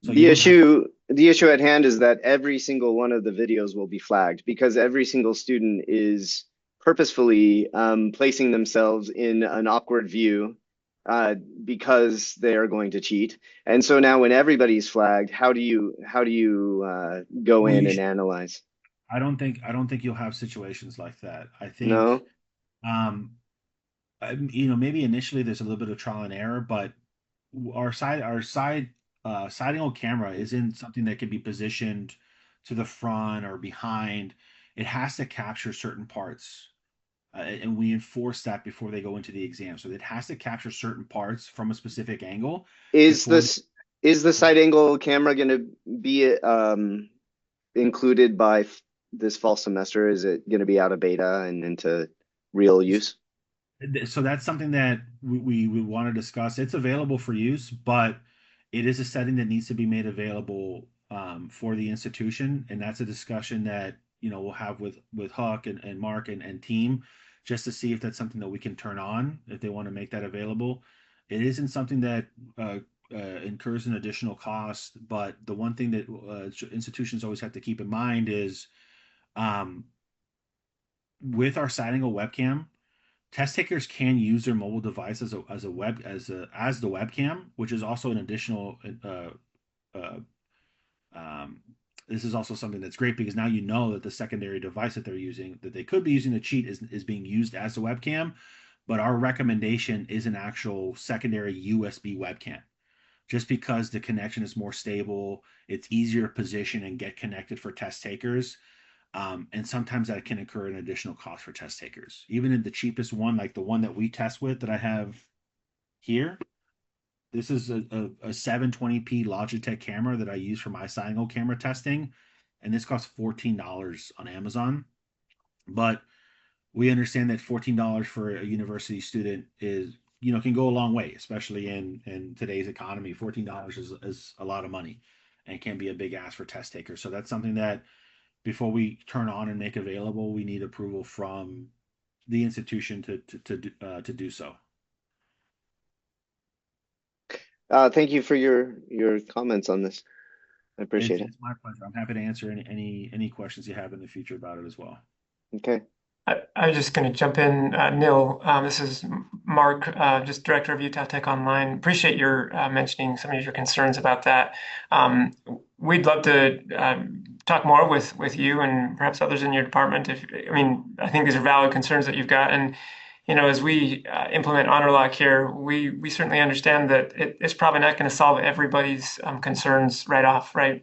So you The don't have to. issue at hand is that every single one of the videos will be flagged because every single student is purposefully placing themselves in an awkward view because they are going to cheat. And so now when everybody's flagged, how do you go Well, in and analyze? I don't think you'll have situations like that. I think, No? um, maybe initially there's a little bit of trial and error, but our side angle camera isn't something that can be positioned to the front or behind. it has to capture certain parts. And we enforce that before they go into the exam. So it has to capture certain parts from a specific angle Is before. this is the side angle camera going to be included by this fall semester? Is it going to be out of beta and into real use? So that's something that we want to discuss. It's available for use, but it is a setting that needs to be made available for the institution, and that's a discussion that we'll have with Huck and Mark and team, just to see if that's something that we can turn on if they want to make that available. It isn't something that incurs an additional cost, but the one thing that institutions always have to keep in mind is um, with our side angle webcam, test takers can use their mobile device as the webcam, which is also an additional. Uh, um, this is also something that's great because now you know that the secondary device that they're using, that they could be using to cheat, is being used as the webcam. But our recommendation is an actual secondary USB webcam, just because the connection is more stable, it's easier to position and get connected for test takers. And sometimes that can incur an additional cost for test takers. Even in the cheapest one, like the one that we test with that I have here, this is a 720p Logitech camera that I use for my side angle camera testing. And this costs $14 on Amazon. But we understand that $14 for a university student is, can go a long way, especially in today's economy. $14 is a lot of money and can be a big ask for test takers. So that's something that before we turn on and make available, we need approval from the institution to do so. Thank you for your comments on this. I appreciate it. It's my pleasure. I'm happy to answer any questions you have in the future about it as well. Okay. I was just going to jump in, Neil. This is Mark, just director of Utah Tech Online. Appreciate your mentioning some of your concerns about that. We'd love to talk more with you and perhaps others in your department. I think these are valid concerns that you've got, and as we implement Honorlock here, we certainly understand that it's probably not going to solve everybody's concerns right off, right?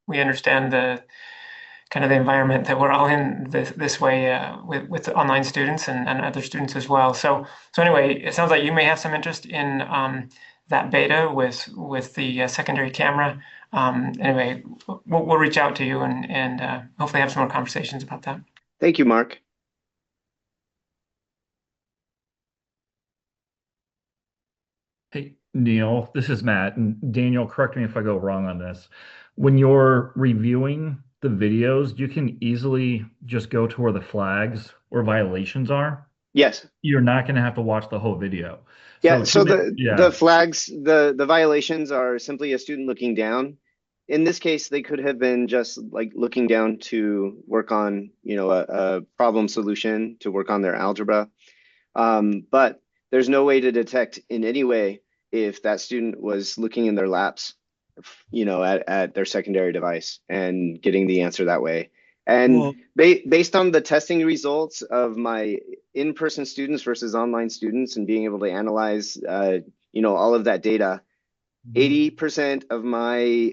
We understand the kind of the environment that we're all in this way with online students and other students as well. So anyway, it sounds like you may have some interest in that beta with the secondary camera. Anyway, we'll reach out to you and hopefully have some more conversations about that. Thank you, Mark. Hey, Neil, this is Matt. And Daniel, correct me if I go wrong on this. When you're reviewing the videos, you can easily just go to where the flags or violations are. Yes. You're not going to have to watch the whole video. Yeah. So the yeah. flags, the violations are simply a student looking down. In this case, they could have been just like looking down to work on, a problem solution, to work on their algebra. But there's no way to detect in any way if that student was looking in their laps, at their secondary device and getting the answer that way. And based on the testing results of my in-person students versus online students and being able to analyze, all of that data, 80% of my,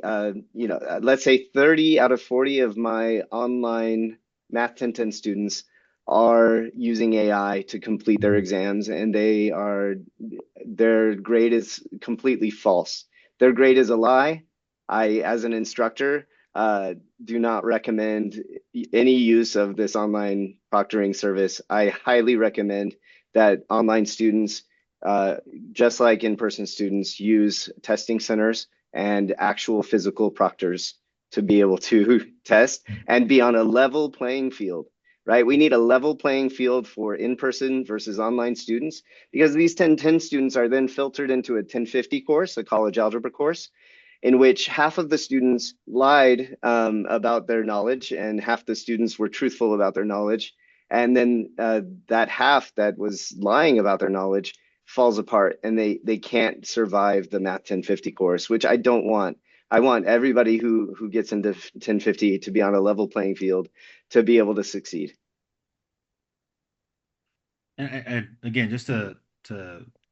let's say 30 out of 40 of my online Math 1010 students are using AI to complete their exams, and their grade is completely false. Their grade is a lie. I, as an instructor, do not recommend any use of this online proctoring service. I highly recommend that online students, just like in-person students, use testing centers and actual physical proctors to be able to test and be on a level playing field. Right? We need a level playing field for in-person versus online students, because these 1010 students are then filtered into a 1050 course, a college algebra course, in which half of the students lied about their knowledge and half the students were truthful about their knowledge. And then that half that was lying about their knowledge falls apart and they can't survive the Math 1050 course, which I don't want. I want everybody who gets into 1050 to be on a level playing field to be able to succeed. And again, just to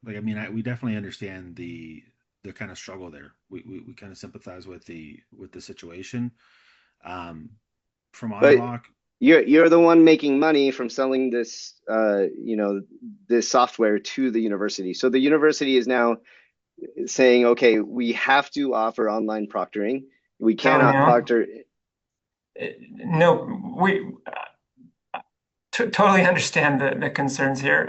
we definitely understand the kind of struggle there. We kind of sympathize with the situation. From But Honorlock, you're the one making money from selling this, this software to the university. So the university is now saying, okay, we have to offer online proctoring. We No, cannot Neil. proctor. No, we totally understand the concerns here.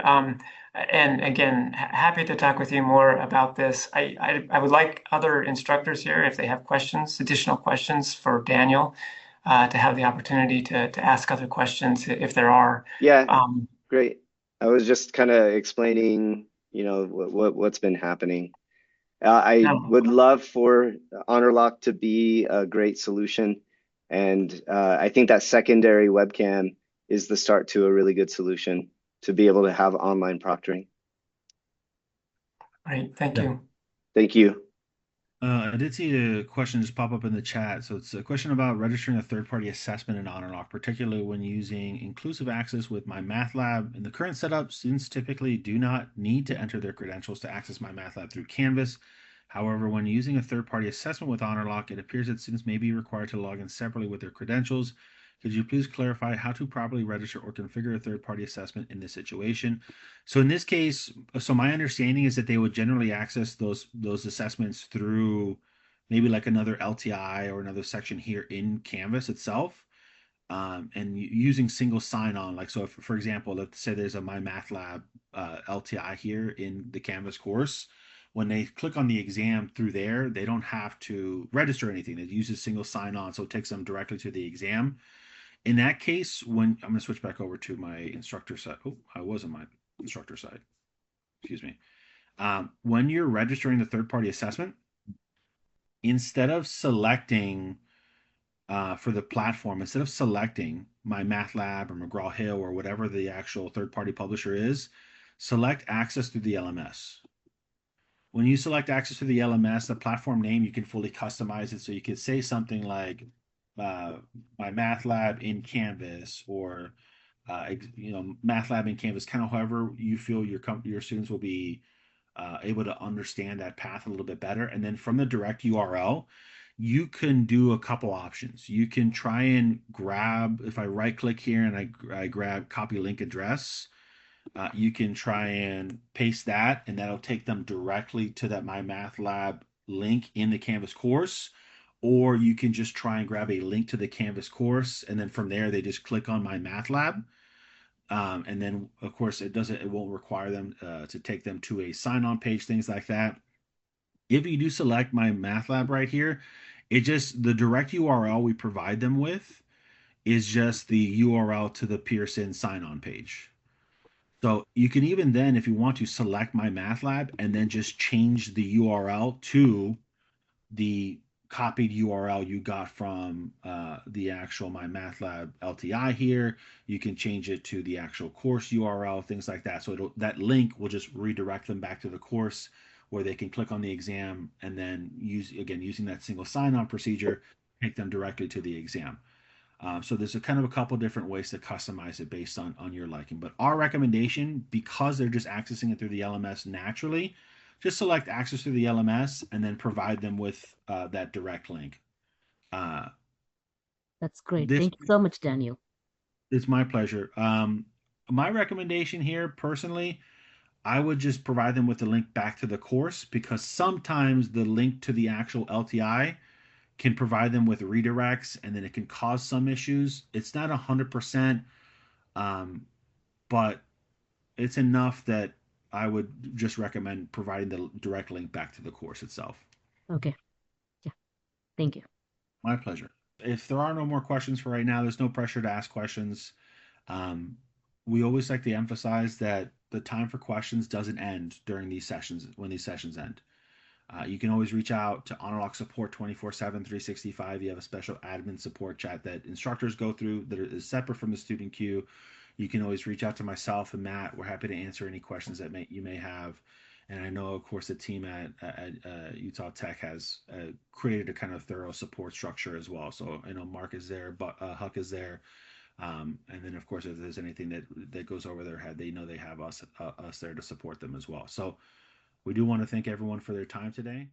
And again, happy to talk with you more about this. I would like other instructors here, if they have questions, additional questions for Daniel, to have the opportunity to ask other questions if there are. Yeah, Um, great. I was just kind of explaining, what's been happening. I no, would love for Honorlock to be a great solution, and I think that secondary webcam is the start to a really good solution to be able to have online proctoring. great, thank Yeah. you. Thank you. I did see a question just pop up in the chat. So it's a question about registering a third-party assessment in Honorlock, particularly when using inclusive access with MyMathLab. In the current setup, students typically do not need to enter their credentials to access MyMathLab through Canvas. However, when using a third-party assessment with Honorlock, it appears that students may be required to log in separately with their credentials. Could you please clarify how to properly register or configure a third-party assessment in this situation? So in this case, so my understanding is that they would generally access those assessments through maybe like another LTI or another section here in Canvas itself, and using single sign-on. Like so, if, for example, let's say there's a MyMathLab LTI here in the Canvas course. When they click on the exam through there, they don't have to register anything. It uses single sign-on, so it takes them directly to the exam. In that case, when I'm going to switch back over to my instructor side. Oh, I was on my instructor side. Excuse me. When you're registering the third party assessment, instead of selecting for the platform, instead of selecting MyMathLab or McGraw Hill or whatever the actual third party publisher is, select access through the LMS. When you select access to the LMS, the platform name, you can fully customize it. So you could say something like MyMathLab in Canvas, or MathLab in Canvas, kind of however you feel your students will be able to understand that path a little bit better. And then from the direct URL, you can do a couple options. You can try and grab, if I right click here and I grab copy link address, you can try and paste that, and that'll take them directly to that MyMathLab link in the Canvas course. Or you can just try and grab a link to the Canvas course, and then from there they just click on MyMathLab. And then of course it won't require them to take them to a sign-on page, things like that. If you do select MyMathLab right here, the direct URL we provide them with is just the URL to the Pearson sign-on page. So you can even then, if you want to, select MyMathLab and then just change the URL to the copied URL you got from the actual MyMathLab LTI here. You can change it to the actual course URL, things like that. So that link will just redirect them back to the course where they can click on the exam and then using that single sign-on procedure, take them directly to the exam. So there's a kind of a couple different ways to customize it based on your liking. But our recommendation, because they're just accessing it through the LMS naturally, just select access through the LMS and then provide them with that direct link. That's great. This Thank you so much, Daniel. is my pleasure. My recommendation here, personally, I would just provide them with the link back to the course, because sometimes the link to the actual LTI can provide them with redirects, and then it can cause some issues. It's not 100%, but it's enough that I would just recommend providing the direct link back to the course itself. Okay. Yeah. Thank you. My pleasure. If there are no more questions for right now, there's no pressure to ask questions. We always like to emphasize that the time for questions doesn't end during these sessions when these sessions end. You can always reach out to Honorlock support 24/7, 365. You have a special admin support chat that instructors go through that is separate from the student queue. You can always reach out to myself and Matt. We're happy to answer any questions that you may have. And I know, of course, the team at Utah Tech has created a kind of thorough support structure as well. So I know Mark is there, but Huck is there. And then, of course, if there's anything that goes over their head, they know they have us there to support them as well. So we do want to thank everyone for their time today.